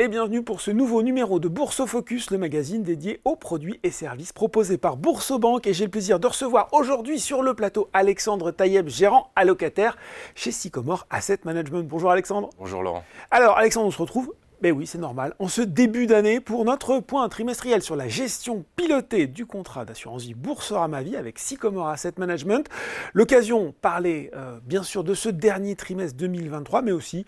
et bienvenue pour ce nouveau numéro de Bourse Focus, le magazine dédié aux produits et services proposés par Boursorama. Et j'ai le plaisir de recevoir aujourd'hui sur le plateau Alexandre Taïeb, gérant allocataire chez Sycomore Asset Management. Bonjour Alexandre. Bonjour Laurent. Alors Alexandre, on se retrouve, ben oui c'est normal, en ce début d'année pour notre point trimestriel sur la gestion pilotée du contrat d'assurance vie Boursorama Vie avec Sycomore Asset Management. L'occasion de parler bien sûr de ce dernier trimestre 2023, mais aussi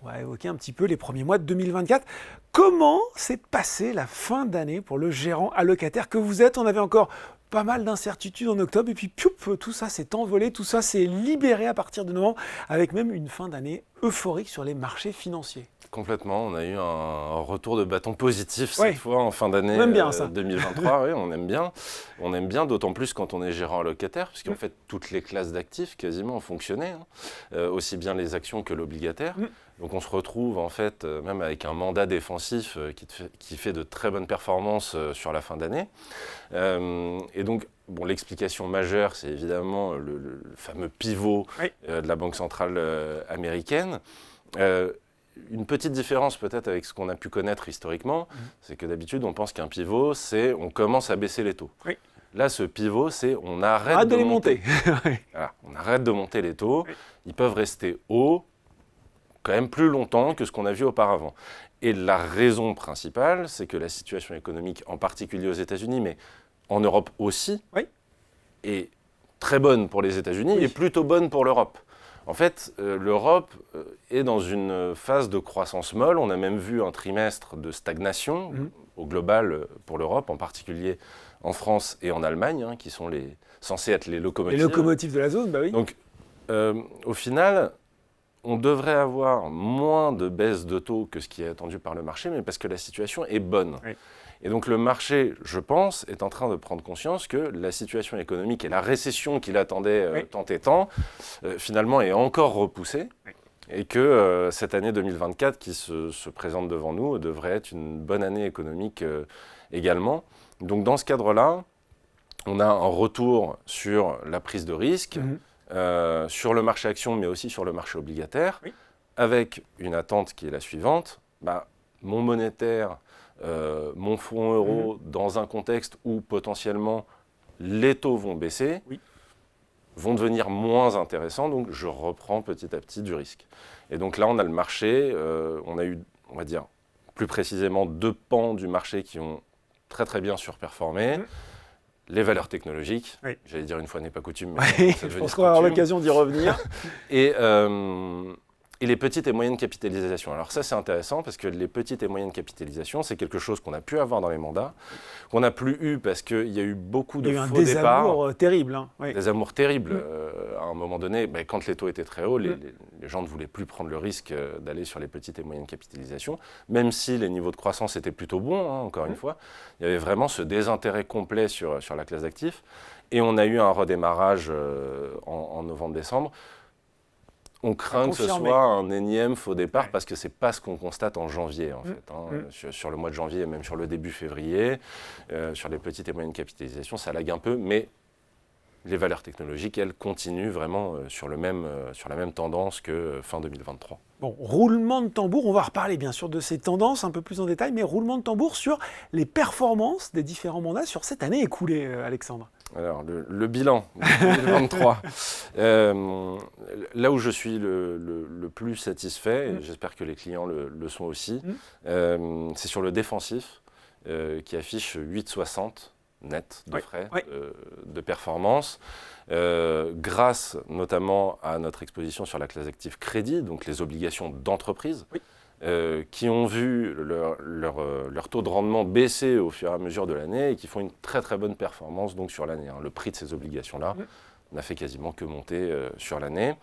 on va évoquer un petit peu les premiers mois de 2024. Comment s'est passée la fin d'année pour le gérant allocataire que vous êtes? On avait encore pas mal d'incertitudes en octobre et puis pioup, tout ça s'est envolé, tout ça s'est libéré à partir de novembre avec même une fin d'année euphorique sur les marchés financiers. Complètement, on a eu un retour de bâton positif cette fois en fin d'année 2023. Oui, on aime bien. On aime bien, d'autant plus quand on est gérant allocataire, puisqu'en fait toutes les classes d'actifs quasiment ont fonctionné, aussi bien les actions que l'obligataire. Donc on se retrouve en fait même avec un mandat défensif qui fait de très bonnes performances sur la fin d'année. Et donc l'explication majeure, c'est évidemment le fameux pivot de la Banque centrale américaine. Une petite différence peut-être avec ce qu'on a pu connaître historiquement, c'est que d'habitude on pense qu'un pivot, c'est on commence à baisser les taux. Oui. Là, ce pivot, c'est on arrête de les monter. Voilà, on arrête de monter les taux. Ils peuvent rester hauts quand même plus longtemps que ce qu'on a vu auparavant. Et la raison principale, c'est que la situation économique, en particulier aux États-Unis, mais en Europe aussi, est très bonne pour les États-Unis et plutôt bonne pour l'Europe. En fait, l'Europe est dans une phase de croissance molle. On a même vu un trimestre de stagnation au global pour l'Europe, en particulier en France et en Allemagne, qui sont censés être les locomotives. Les locomotives de la zone, bah oui. Donc, au final, on devrait avoir moins de baisse de taux que ce qui est attendu par le marché, mais parce que la situation est bonne. Oui. Et donc le marché, je pense, est en train de prendre conscience que la situation économique et la récession qu'il attendait tant et tant, finalement est encore repoussée. Et que cette année 2024 qui se présente devant nous devrait être une bonne année économique également. Donc dans ce cadre-là, on a un retour sur la prise de risque, sur le marché action, mais aussi sur le marché obligataire, avec une attente qui est la suivante. Mon monétaire, mon fonds euro, dans un contexte où potentiellement les taux vont baisser, vont devenir moins intéressants, donc je reprends petit à petit du risque. Et donc là, on a le marché, on a eu, on va dire, plus précisément 2 pans du marché qui ont très très bien surperformé. Les valeurs technologiques, j'allais dire une fois n'est pas coutume, mais je pense qu'on va avoir l'occasion d'y revenir. Et les petites et moyennes capitalisations. Alors ça, c'est intéressant parce que les petites et moyennes capitalisations, c'est quelque chose qu'on a pu avoir dans les mandats, qu'on n'a plus eu parce qu'il y a eu beaucoup de faux départs. Il y a eu un désamour terrible. Des amours terribles. À un moment donné, quand les taux étaient très hauts, les gens ne voulaient plus prendre le risque d'aller sur les petites et moyennes capitalisations, même si les niveaux de croissance étaient plutôt bons, encore une fois. Il y avait vraiment ce désintérêt complet sur la classe d'actifs. Et on a eu un redémarrage en novembre-décembre. On craint que ce soit un énième faux départ parce que ce n'est pas ce qu'on constate en janvier, en fait. Sur le mois de janvier et même sur le début février, sur les petites et moyennes capitalisations, ça lague un peu, mais les valeurs technologiques, elles, continuent vraiment sur la même tendance que fin 2023. Bon, roulement de tambour, on va reparler bien sûr de ces tendances un peu plus en détail, mais roulement de tambour sur les performances des différents mandats sur cette année écoulée, Alexandre. Alors, le bilan 2023. Là où je suis le plus satisfait, et j'espère que les clients le sont aussi, c'est sur le défensif qui affiche 8,60 net de frais de performance, grâce notamment à notre exposition sur la classe active crédit, donc les obligations d'entreprise. Qui ont vu leur taux de rendement baisser au fur et à mesure de l'année et qui font une très très bonne performance donc sur l'année. Le prix de ces obligations-là n'a fait quasiment que monter sur l'année.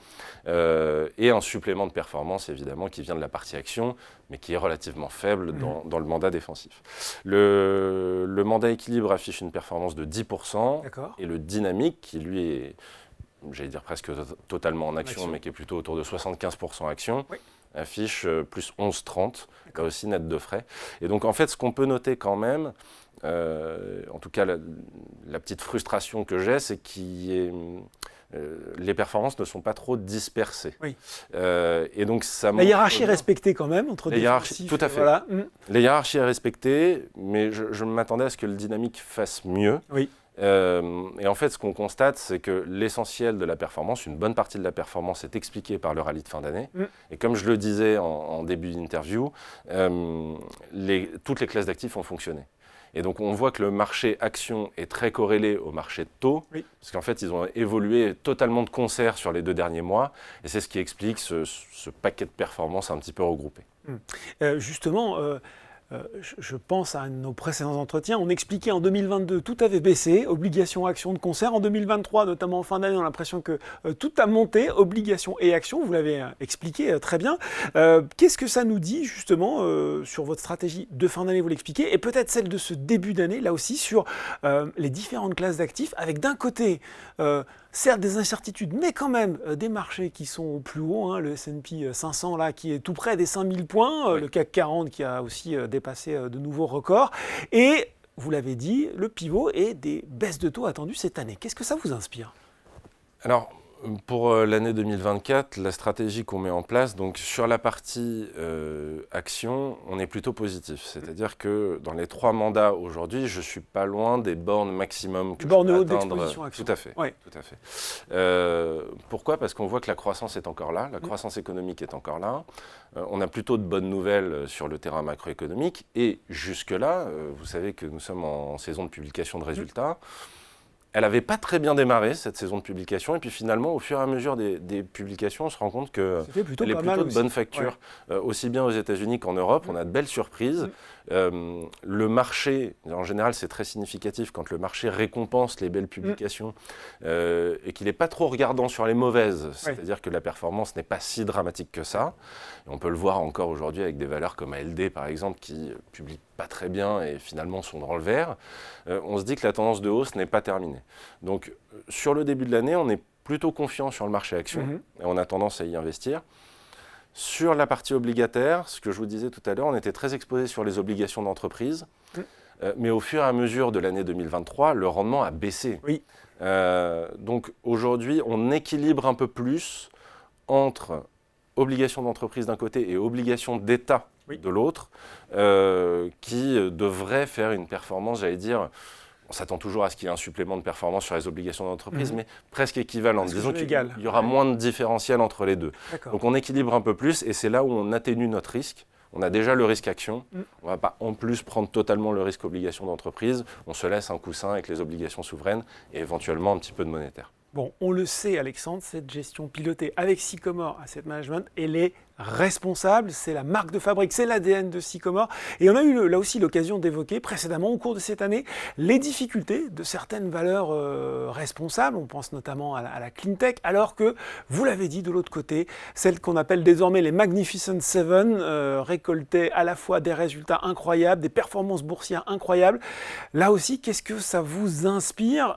Et un supplément de performance évidemment qui vient de la partie action, mais qui est relativement faible dans le mandat défensif. Le mandat équilibre affiche une performance de 10%, et le dynamique qui lui est, j'allais dire presque totalement en action, mais qui est plutôt autour de 75% action, affiche plus 11,30, là aussi net de frais. Et donc en fait, ce qu'on peut noter quand même, en tout cas la petite frustration que j'ai, c'est qu'il y ait les performances ne sont pas trop dispersées. Oui. Et donc la hiérarchie est respectée quand même entre défensifs. Tout à fait. Voilà. La hiérarchie est respectée, mais je m'attendais à ce que le dynamique fasse mieux. Oui. Et en fait, ce qu'on constate, c'est que l'essentiel de la performance, une bonne partie de la performance est expliquée par le rallye de fin d'année. Et comme je le disais en début d'interview, toutes les classes d'actifs ont fonctionné. Et donc, on voit que le marché action est très corrélé au marché de taux, parce qu'en fait, ils ont évolué totalement de concert sur les 2 derniers mois, et c'est ce qui explique ce paquet de performances un petit peu regroupé. Justement, je pense à nos précédents entretiens, on expliquait en 2022, tout avait baissé, obligations, actions de concert. En 2023, notamment en fin d'année, on a l'impression que tout a monté, obligations et actions, vous l'avez expliqué très bien. Qu'est-ce que ça nous dit justement sur votre stratégie de fin d'année, vous l'expliquez, et peut-être celle de ce début d'année, là aussi, sur les différentes classes d'actifs, avec d'un côté, certes des incertitudes, mais quand même des marchés qui sont au plus haut, le S&P 500 là, qui est tout près des 5000 points, le CAC 40 qui a aussi dépassé de nouveaux records, et vous l'avez dit, le pivot et des baisses de taux attendues cette année. Qu'est-ce que ça vous inspire ? Alors, pour l'année 2024, la stratégie qu'on met en place, donc sur la partie action, on est plutôt positif. C'est-à-dire que dans les 3 mandats aujourd'hui, je ne suis pas loin des bornes maximum que je peux atteindre. d'exposition action. Tout à fait. Oui. Tout à fait. Pourquoi ? Parce qu'on voit que la croissance est encore là, la croissance économique est encore là. On a plutôt de bonnes nouvelles sur le terrain macroéconomique. Et jusque-là, vous savez que nous sommes en saison de publication de résultats. Elle n'avait pas très bien démarré, cette saison de publication, et puis finalement, au fur et à mesure des publications, on se rend compte qu'elle est plutôt de bonne facture, aussi bien aux États-Unis qu'en Europe. On a de belles surprises. Le marché, en général, c'est très significatif quand le marché récompense les belles publications et qu'il n'est pas trop regardant sur les mauvaises, c'est-à-dire que la performance n'est pas si dramatique que ça. Et on peut le voir encore aujourd'hui avec des valeurs comme ALD, par exemple, qui publient pas très bien et finalement sont dans le vert. On se dit que la tendance de hausse n'est pas terminée. Donc, sur le début de l'année, on est plutôt confiant sur le marché action et on a tendance à y investir. Sur la partie obligataire, ce que je vous disais tout à l'heure, on était très exposé sur les obligations d'entreprise, mais au fur et à mesure de l'année 2023, le rendement a baissé. Donc aujourd'hui, on équilibre un peu plus entre obligations d'entreprise d'un côté et obligations d'État de l'autre, qui devraient faire une performance, j'allais dire, on s'attend toujours à ce qu'il y ait un supplément de performance sur les obligations d'entreprise, mais presque équivalent. Disons qu'il y aura moins de différentiel entre les deux. Donc on équilibre un peu plus et c'est là où on atténue notre risque. On a déjà le risque action. On ne va pas en plus prendre totalement le risque obligation d'entreprise. On se laisse un coussin avec les obligations souveraines et éventuellement un petit peu de monétaire. Bon, on le sait, Alexandre, cette gestion pilotée avec Sycomore Asset Management, elle est responsable, c'est la marque de fabrique, c'est l'ADN de Sycomore. Et on a eu là aussi l'occasion d'évoquer précédemment au cours de cette année les difficultés de certaines valeurs responsables. On pense notamment à la clean tech, alors que, vous l'avez dit de l'autre côté, celles qu'on appelle désormais les Magnificent Seven récoltaient à la fois des résultats incroyables, des performances boursières incroyables. Là aussi, qu'est-ce que ça vous inspire ?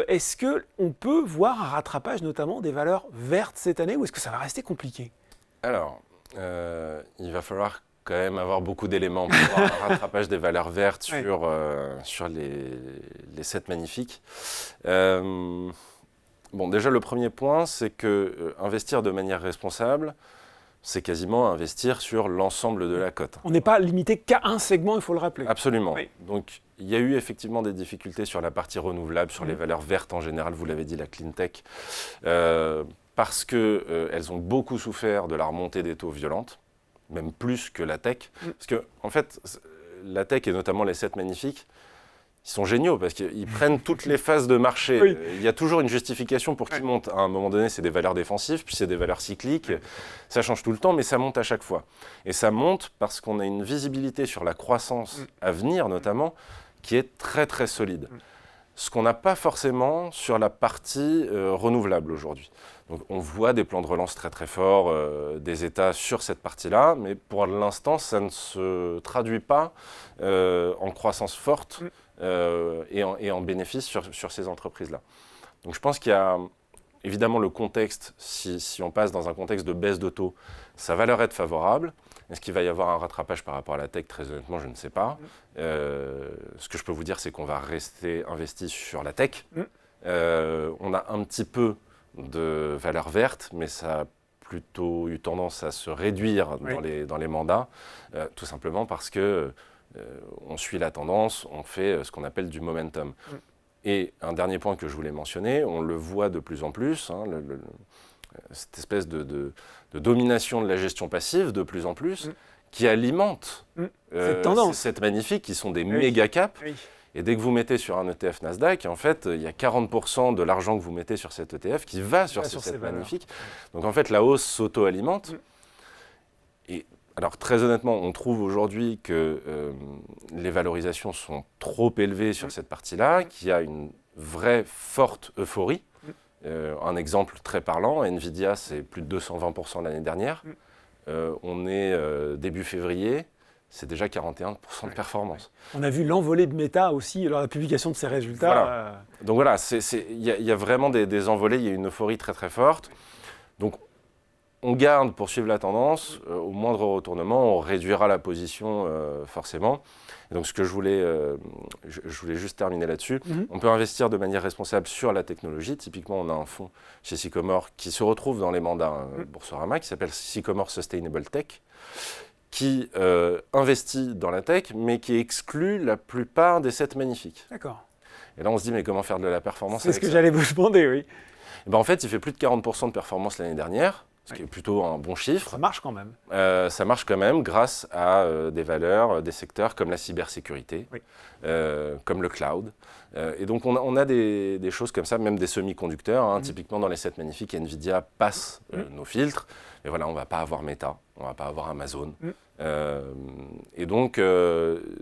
Est-ce qu'on peut voir un rattrapage notamment des valeurs vertes cette année ou est-ce que ça va rester compliqué ? Alors, il va falloir quand même avoir beaucoup d'éléments pour avoir un rattrapage des valeurs vertes sur les 7 magnifiques. Bon, déjà, le premier point, c'est que investir de manière responsable, c'est quasiment investir sur l'ensemble de la cote. On n'est pas limité qu'à un segment, il faut le rappeler. Absolument. Donc, il y a eu effectivement des difficultés sur la partie renouvelable, sur les valeurs vertes en général, vous l'avez dit, la clean tech, parce qu'elles ont beaucoup souffert de la remontée des taux violente, même plus que la tech. Parce que, en fait, la tech et notamment les 7 magnifiques, ils sont géniaux parce qu'ils prennent toutes les phases de marché. Il y a toujours une justification pour qu'ils montent. À un moment donné, c'est des valeurs défensives, puis c'est des valeurs cycliques. Ça change tout le temps, mais ça monte à chaque fois. Et ça monte parce qu'on a une visibilité sur la croissance à venir, notamment, qui est très, très solide. Ce qu'on n'a pas forcément sur la partie renouvelable aujourd'hui. Donc, on voit des plans de relance très très forts des États sur cette partie-là, mais pour l'instant, ça ne se traduit pas en croissance forte et en bénéfice sur ces entreprises-là. Donc je pense qu'il y a évidemment le contexte, si on passe dans un contexte de baisse de taux, ça va leur être favorable. Est-ce qu'il va y avoir un rattrapage par rapport à la tech ? Très honnêtement, je ne sais pas. Ce que je peux vous dire, c'est qu'on va rester investi sur la tech. On a un petit peu de valeurs vertes, mais ça a plutôt eu tendance à se réduire dans les mandats, tout simplement parce que on suit la tendance, on fait ce qu'on appelle du momentum. Et un dernier point que je voulais mentionner, on le voit de plus en plus, cette espèce de domination de la gestion passive de plus en plus, qui alimente cette magnifique, qui sont des méga caps. Et dès que vous mettez sur un ETF Nasdaq, en fait, il y a 40% de l'argent que vous mettez sur cet ETF qui va sur cette magnifique. Donc en fait, la hausse s'auto-alimente. Et alors très honnêtement, on trouve aujourd'hui que les valorisations sont trop élevées sur cette partie-là, qu'il y a une vraie forte euphorie. Un exemple très parlant, Nvidia, c'est plus de 220% l'année dernière. On est début février, c'est déjà 41% de performance. On a vu l'envolée de Meta aussi lors de la publication de ses résultats. Voilà. Donc voilà, il y a vraiment des envolées, il y a une euphorie très très forte. Donc on garde pour suivre la tendance, au moindre retournement, on réduira la position forcément. Et donc ce que je voulais juste terminer là-dessus, on peut investir de manière responsable sur la technologie. Typiquement, on a un fonds chez Sycomore qui se retrouve dans les mandats Boursorama, qui s'appelle Sycomore Sustainable Tech, qui investit dans la tech, mais qui exclut la plupart des 7 magnifiques. D'accord. Et là, on se dit, mais comment faire de la performance avec ça ? C'est ce que j'allais vous demander, oui. Et ben, en fait, il fait plus de 40% de performance l'année dernière, ce qui est plutôt un bon chiffre. Ça marche quand même. Ça marche quand même grâce à des valeurs, des secteurs comme la cybersécurité, comme le cloud. Et donc, on a des choses comme ça, même des semi-conducteurs. Typiquement, dans les 7 magnifiques, Nvidia passe nos filtres. Et voilà, on ne va pas avoir Meta, on ne va pas avoir Amazon. Et donc,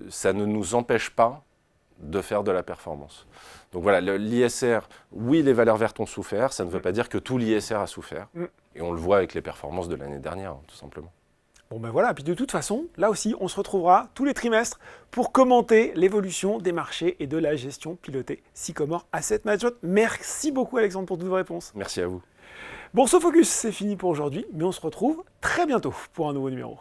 ça ne nous empêche pas de faire de la performance. Donc voilà, l'ISR, oui, les valeurs vertes ont souffert, ça ne veut pas dire que tout l'ISR a souffert. Et on le voit avec les performances de l'année dernière, tout simplement. Bon ben voilà, puis de toute façon, là aussi, on se retrouvera tous les trimestres pour commenter l'évolution des marchés et de la gestion pilotée Sycomore Asset Management. Merci beaucoup Alexandre pour toutes vos réponses. Merci à vous. Bourse Focus, c'est fini pour aujourd'hui, mais on se retrouve très bientôt pour un nouveau numéro.